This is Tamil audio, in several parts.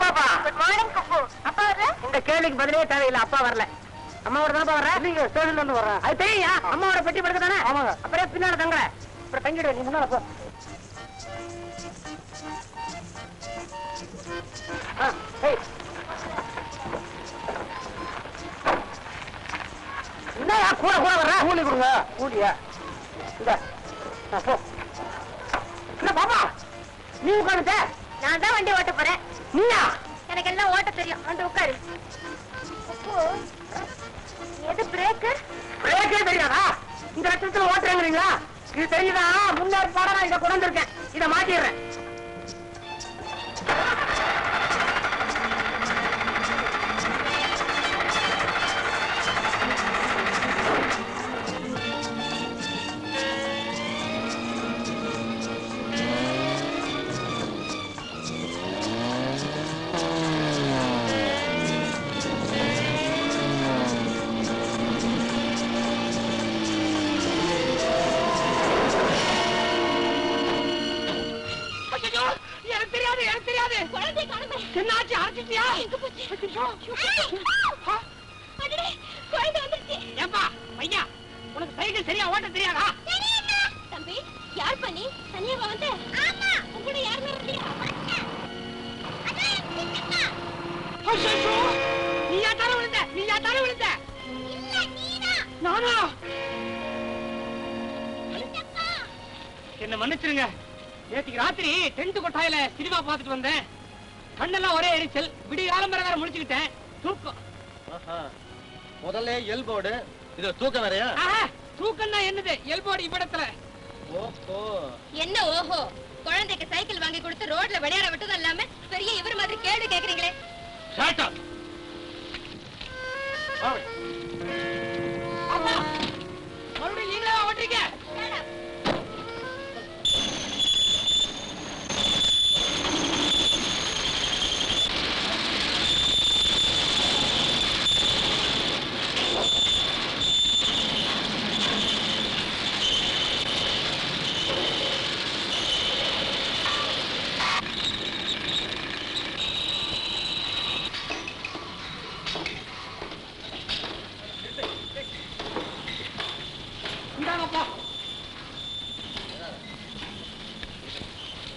பாப்பா. குட் மார்னிங் குப்பு. அப்பா வரல? இந்த கேள்விக்கு பதிலே தேவையில்லை. அப்பா வரல. அம்மாவோட தான் வர. நீங்க ஸ்டேஷன்ல இருந்து வர. அது தெரியா? அம்மாவோட பெட்டி படுக்க தானே? ஆமாங்க. அப்புறம் பின்னால தங்கல. அப்புறம் தங்கிடு. நீ முன்னால போ. என்னயா கூட கூட வர்ற? கூலி கொடுங்க. கூலியா? இந்த போ. என்ன பாப்பா நீ உட்காந்துட்ட? நான் தான் வண்டி ஓட்ட போறேன். நீயா? எனக்கு எல்லாம் ஓட்ட தெரியும். வந்து உட்காரு. எது பிரேக்கு? பிரேக்கே தெரியாதா? இந்த லட்சத்துல ஓட்டுறீங்களா? இது தெரியுதா? முன்னாடி பாடம் நான் இதை கொண்டு வந்திருக்கேன். இதை மாத்திடுறேன். என்னாச்சு? அரைச்சிட்டியா? ஏப்பா பையா, உனக்கு சைக்கிள் சரியா ஓட்ட தெரியாதா? தம்பி, யார் பண்ணி தனியா வந்து? ஆமா, உங்க யாருமே வரலையா? நீயா தானே விழுந்த? நீயா தானே விழுந்த? இல்ல, நீதான். நானா? என்ன மன்னிச்சிருங்க. நேற்றுக்கு ராத்திரி டென்ட் கொட்டாயில சினிமா பார்த்துட்டு வந்தேன். கண்ணெல்லாம் ஒரே எரிச்சல். விடிய காலம் வேற முடிச்சுக்கிட்டேன். தூக்கம். முதல்ல எல்போர்டு, இது தூக்கம் வேறையா? தூக்கம் தான் என்னது? எல்போர்டு இவ்விடத்துல. ஓஹோ. என்ன ஓஹோ? குழந்தைக்கு சைக்கிள் வாங்கி கொடுத்து ரோட்ல விளையாட விட்டதும் இல்லாம பெரிய இவர் மாதிரி கேள்வி கேக்குறீங்களே. Shut up. அப்பா மறுபடியும் நீங்களே ஓட்டுறீங்க?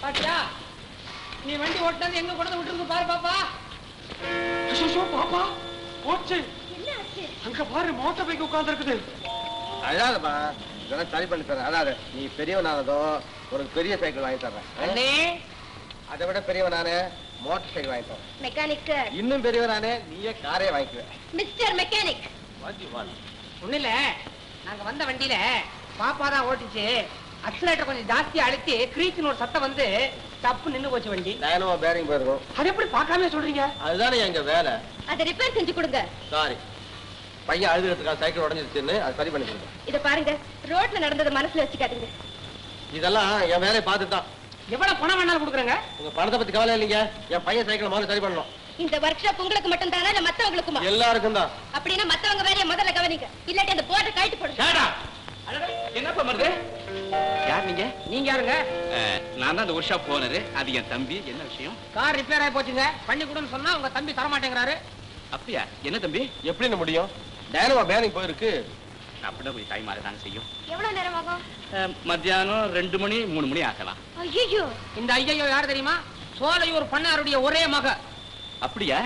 பாத்தியா, நீ வண்டி ஓட்டினது எங்க கொண்டு விட்டுருக்கு பாரு பாப்பா. பாப்பா போச்சு. என்ன ஆச்சு? அங்க பாரு, மோட்டார் பைக் உட்கார்ந்து இருக்குது. அழாதப்பா, இதெல்லாம் சரி பண்ணி தரேன். அழாத. நீ பெரியவனானதோ ஒரு பெரிய சைக்கிள் வாங்கி தர்றேன். அண்ணே, அதை விட பெரியவனானே மோட்டார் சைக்கிள் வாங்கி தரேன். மெக்கானிக். இன்னும் பெரியவனானே நீயே காரே வாங்கிக்குவேன். Mister mechanic. ஒண்ணு இல்ல, நாங்க வந்த வண்டியில பாப்பா தான் ஓட்டிச்சு. அக்ஸலேட்டர் கொஞ்சம் ஜாஸ்தியா அழுத்தி கிரீச்னு ஒரு சத்தம் வந்து தப்பு நின்னு போச்சு வண்டி. டைனமோ பேரிங் போயிருக்கும். அது எப்படி பார்க்காம சொல்றீங்க? அதுதானே எங்க வேலை. அதை ரிப்பேர் செஞ்சு கொடுங்க. சாரி, பையன் அழுதுறதுக்காக சைக்கிள் உடஞ்சிருச்சுன்னு அது சரி பண்ணி கொடுங்க. இத பாருங்க, ரோட்ல நடந்தது மனசுல வச்சுக்காதீங்க. இதெல்லாம் என் வேலையை பார்த்துட்டு தான். எவ்வளவு பணம் வேணாலும் கொடுக்குறேங்க. உங்க பணத்தை பத்தி கவலை இல்லைங்க. என் பையன் சைக்கிள் முதல்ல சரி பண்ணணும். இந்த ஒர்க் ஷாப் உங்களுக்கு மட்டும் தானா இல்ல மத்தவங்களுக்குமா? எல்லாருக்கும் தான். அப்படின்னா மத்தவங்க வேலையை முதல்ல கவனிங்க. இல்லாட்டி அந்த போர்டை கழட்டி போடுங்க. என்னப்பா மருது? யார் நீங்க? நீங்க யாருங்க? நான் தான் அந்த ஒர்க் ஷாப் ஓனர். அது என் தம்பி. என்ன விஷயம்? கார் ரிப்பேர் ஆகி போச்சுங்க. பண்ணி கொடுன்னு சொன்னா உங்க தம்பி தரமாட்டேங்கிறாரு. அப்படியா? என்ன தம்பி? எப்படின்னு முடியும்? டைனமோ பேரிங் போயிருக்கு. அப்படின்னா கொஞ்சம் டைம் ஆகதாங்க செய்யும். எவ்வளவு நேரம் ஆகும்? மத்தியானம் 2 மணி 3 மணி ஆகலாம். ஐயோ, இந்த ஐயோ யாரு தெரியுமா? சோலையூர் பண்ணாருடைய ஒரே மக. அப்படியா?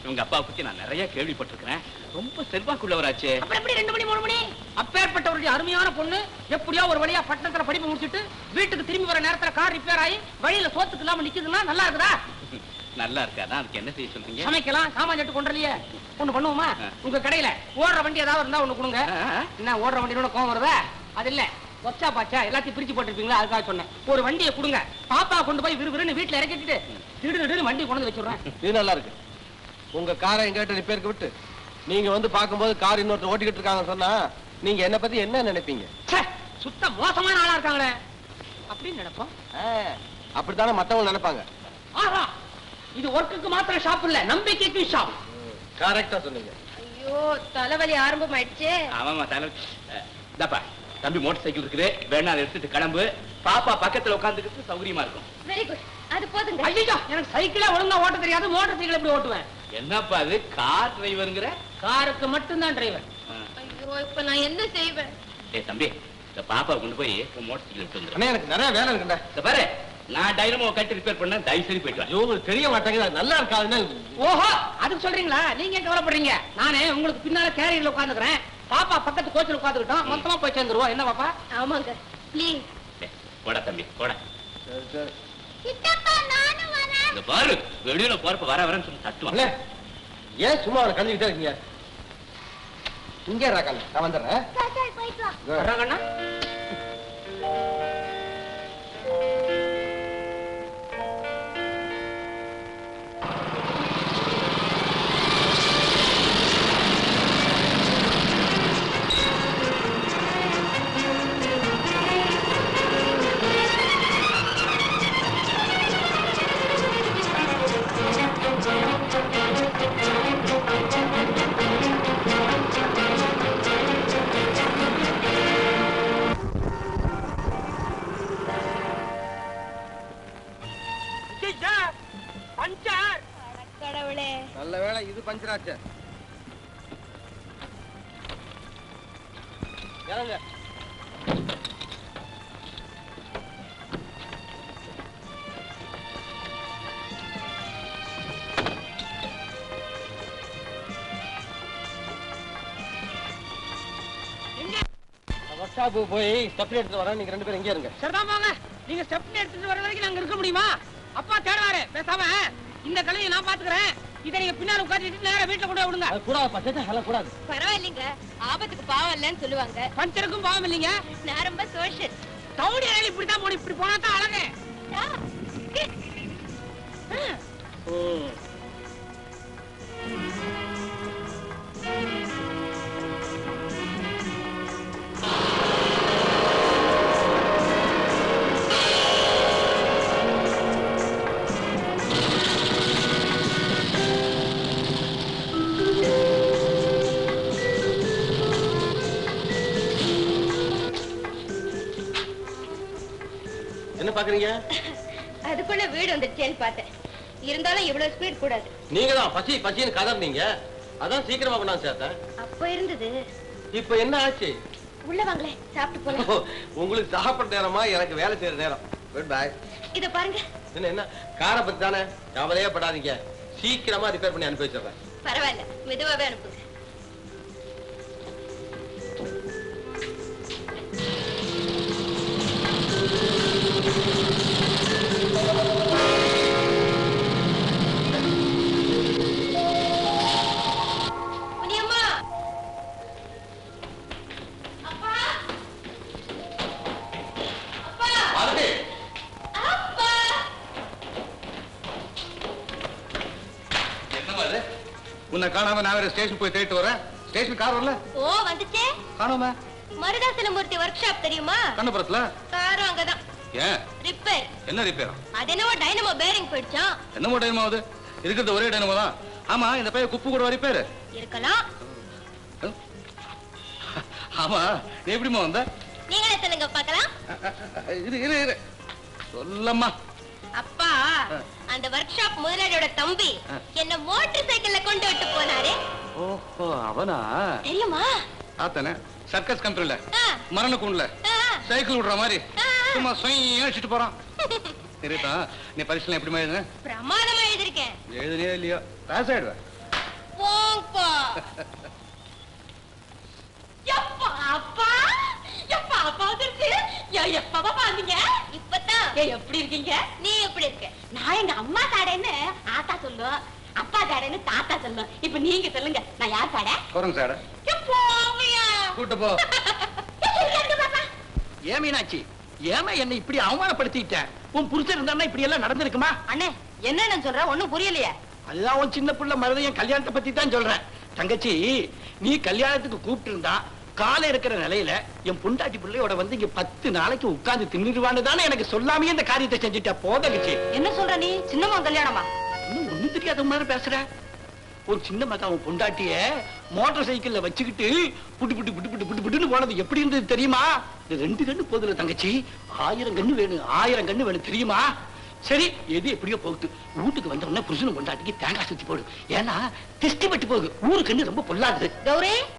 உங்க அப்பாவை பத்தி நான் நிறைய கேள்விப்பட்டிருக்கிறேன். ரொம்ப செல்வாக்குள்ளவராச்சே. அப்புறம் எப்படி 2 மணி 3 மணி? அப்பேற்பட்டவருடைய அருமையான பொண்ணு எப்படியோ ஒரு வழியா பட்டணத்துல படிப்பு முடிச்சிட்டு வீட்டுக்கு திரும்பி வர நேரத்துல கார் ரிப்பேர் ஆகி வழியில சோத்துக்கு இல்லாம நிக்குதுன்னா நல்லா இருக்குதா? நல்லா இருக்காதான். அதுக்கு என்ன செய்ய சொல்றீங்க? சமைக்கலாம், சாமான் சட்டு கொண்டுலையே. ஒண்ணு பண்ணுவோமா? உங்க கடையில ஓடுற வண்டி ஏதாவது இருந்தா ஒண்ணு கொடுங்க. என்ன ஓடுற வண்டியோட கோவம் வருதா? அது இல்ல, ஒச்சா பாச்சா எல்லாத்தையும் பிரிச்சு போட்டுருப்பீங்களா, அதுக்காக சொன்னேன். ஒரு வண்டியை கொடுங்க, பாப்பா கொண்டு போய் விறுவிறுன்னு வீட்டுல இறக்கிட்டு திடீர்னு வண்டி கொண்டு வச்சுடுறேன். இது நல்லா இருக்கு. உங்க காரை எங்கிட்ட ரிப்பேருக்கு விட்டு நீங்க வந்து பார்க்கும்போது கார் இன்னொருத்தர் ஓட்டிக்கிட்டு இருக்காங்கன்னு சொன்னா நீங்க என்ன பத்தி என்ன நினைப்பீங்க? சுத்த மோசமான ஆளா இருக்காங்களே அப்படின்னு நினைப்போம். அப்படித்தானே மத்தவங்க நினைப்பாங்க. ஆஹா, இது ஒர்க்குக்கு மாத்திரம் ஷாப் இல்ல, நம்பிக்கைக்கு ஷாப். கரெக்டா சொன்னீங்க. ஐயோ, தலைவலி ஆரம்பமாயிடுச்சு. ஆமாமா, தலை. தம்பி மோட்டர் சைக்கிள் இருக்குது, வேணா அதை எடுத்துட்டு கிளம்பு. பாப்பா பக்கத்துல உட்காந்துக்கிட்டு சௌகரியமா இருக்கும். வெரி குட், அது போதுங்க. ஐயோ, எனக்கு சைக்கிளே ஒழுங்கா ஓட்ட தெரியாது, மோட்டார் சைக்கிள் எப்படி ஓட்டுவேன்? என்னப்பா அது கார் டிரைவருங்கிற? காருக்கு மட்டும்தான் டிரைவர். ஐயோ, இப்ப நான் என்ன செய்வேன்? ஏய் தம்பி, இந்த பாப்பா கொண்டு போய் மோட்டார் சைக்கிள் எடுத்து வந்துரு. அண்ணே எனக்கு நிறைய வேலை இருக்குண்டா. இந்த பாரு, நான் டைனமோ கட்டி ரிப்பேர் பண்ண தயவு சரி போயிட்டு வா. ஐயோ உங்களுக்கு தெரிய மாட்டேங்குது, நல்லா இருக்காதுன்னு. ஓஹோ, அதுக்கு சொல்றீங்களா? நீங்க ஏன் கவலைப்படுறீங்க? நானே உங்களுக்கு பின்னால கேரியர்ல உட்காந்துக்கிறேன். பாப்பா பக்கத்து கோச்சில் உட்காந்துக்கிட்டோம், மொத்தமா போய் சேர்ந்துருவோம். என்ன பாப்பா? ஆமாங்க, ப்ளீஸ். போட தம்பி போட. சரி சரி. சித்தப்பா, நானும் வரேன். இந்த பாரு, வெளியில போறப்ப வர வரேன்னு சொல்லி தட்டுவான். அண்ணே ஏன் சும்மா அவனை கண்டிக்கிட்டே இருக்கீங்க? இங்கே ராக்கா, நான் வந்துடுறேன். சரி, போயிட்டு வா. வர்றாங்கண்ணா. கடவுளே, நல்ல வேளை இது பஞ்சராச்சு. இறங்க. ஒர்க் ஷாப்பு போய் ஸ்டெப்னி எடுத்து வரேன், நீங்க 2 பேரும் இங்கே இருங்க. சரிதான் போங்க. நீங்க ஸ்டெப்னி எடுத்துட்டு வர வரைக்கும் நாங்க இருக்க முடியுமா? அப்பா தேடுவாரு. பேசாம இந்த கலையை நான் பாத்துக்கிறேன். இதை நீங்க பின்னால உட்காந்துட்டு நேரா வீட்டுல கொண்டு போய் விடுங்க. அது கூடாது பச்சை, அதெல்லாம் கூடாது. பரவாயில்லைங்க, ஆபத்துக்கு பாவம் இல்லைன்னு சொல்லுவாங்க. பஞ்சருக்கும் பாவம் இல்லைங்க. நான் ரொம்ப சோஷியல். தவுடி ரயில் இப்படித்தான் போன, இப்படி போனா தான் அழகு. என்ன பாக்குறீங்க? அதுக்குள்ள வீடு வந்துருச்சேன்னு பார்த்தேன். இருந்தாலும் இவ்வளவு ஸ்பீட் கூடாது. நீங்க தான் பசி பசின்னு கதறினீங்க, அதான் சீக்கிரமா கொண்டாந்து சேர்த்தேன். அப்ப இருந்தது. இப்ப என்ன ஆச்சு? உள்ள வாங்களே, சாப்பிட்டு போலாம். உங்களுக்கு சாப்பிட நேரமா, எனக்கு வேலை செய்யற நேரம். Good bye. இத பாருங்க. என்ன காரை பத்தி தானே, கவலையே படாதீங்க, சீக்கிரமா ரிப்பேர் பண்ணி அனுப்பி வச்சிடுறேன். பரவாயில்ல, மெதுவாவே அனுப்புங்க. முனியம்மா, அப்பா, அப்பா, பாருங்க. அப்பா. என்னமா இது? உன்னை காணாம நான் வேற ஸ்டேஷன் போய் தேடிட்டு வரேன். ஸ்டேஷன் கார் வரல. ஓ, வந்துச்சே. காணாம. மருதாசலமூர்த்தி ஒர்க் ஷாப் தெரியுமா? கண்ணபுரத்துல. காரும் அங்கதான். ஏன்? ரிப்பேர். என்ன ரிப்பேர்? அது என்னவோ டைனமோ பேரிங் போயிடுச்சாம். என்னமோ டைனமோ ஆகுது? இருக்கிறது ஒரே டைனமோ தான். ஆமா, இந்த பையன் குப்பு கூட ரிப்பேர் இருக்கலாம். ஆமா, நீ எப்படிமா வந்த? நீங்களே சொல்லுங்க பார்க்கலாம். இரு இரு இரு சொல்லம்மா. அப்பா, அந்த ஒர்க் ஷாப் முதலாளியோட தம்பி என்ன மோட்டார் சைக்கிள்ல கொண்டு விட்டு போனாரே. ஓஹோ, அவனா? தெரியுமா? ஆத்தானே, சர்க்கஸ் கம்பெனில ஆ, மரண கூண்டுல ஆ, சைக்கிள் விடுற மாதிரி ஆ. சும்மா சுயிட்டு போறான். சரிதா, நீ பரிசுல எப்படி எழுதுன? பிரமாதமா எழுதிருக்கேன். எழுதுனே இல்லையோ, பாஸ் ஆயிடுவேன். போங்கப்பா. எப்பா அப்பா, எப்பா அப்பா வந்துருச்சு. எப்பவா பாந்தீங்க? இப்பதான். எப்படி இருக்கீங்க? நீ எப்படி இருக்க? நான் எங்க அம்மா சாடைன்னு ஆத்தா சொல்லும், அப்பா சாடைன்னு தாத்தா சொல்லும். இப்ப நீங்க சொல்லுங்க, நான் யார் சாடை? குரங்கு சாட போவியா? கூட்டு போ. ஏன் மீனாட்சி, ஏமா என்ன இப்படி அவமானப்படுத்திட்ட? உன் புருஷன் இருந்தா இப்படி எல்லாம் நடந்திருக்குமா? அண்ணே, என்ன சொல்ற? ஒண்ணும் புரியலையே. அதுதான் உன் சின்ன புள்ள மருதையன் கல்யாணத்தை பத்தி தான் சொல்றேன். தங்கச்சி, நீ கல்யாணத்துக்கு கூப்பிட்டு இருந்தா காலை இருக்கிற நிலையில என் பொண்டாட்டி பிள்ளையோட வந்து இங்க 10 நாளைக்கு உட்கார்ந்து தின்னுடுவான்னு தானே எனக்கு சொல்லாமே இந்த காரியத்தை செஞ்சுட்டா. போதகச்சி, என்ன சொல்ற நீ? சின்னம்மா கல்யாணமா? ஒண்ணும் தெரியாத மாதிரி பேசுற. ஒரு சின்ன மகன் அவன் பொண்டாட்டிய மோட்டார் சைக்கிள்ல வச்சுக்கிட்டு புட்டு புட்டு புட்டு புட்டு புட்டு புட்டுன்னு போனது எப்படி இருந்தது தெரியுமா? இது 2 கண்ணு போதுல தங்கச்சி, 1000 கண்ணு வேணும், 1000 கண்ணு வேணும் தெரியுமா? சரி எது எப்படியோ போகுது. வீட்டுக்கு வந்த உடனே புருஷனும் பொண்டாட்டிக்கு தேங்காய் சுத்தி போடு. ஏன்னா திஷ்டி பட்டு போகுது. ஊரு கண்ணு ரொம்ப பொல்லாது. கௌரி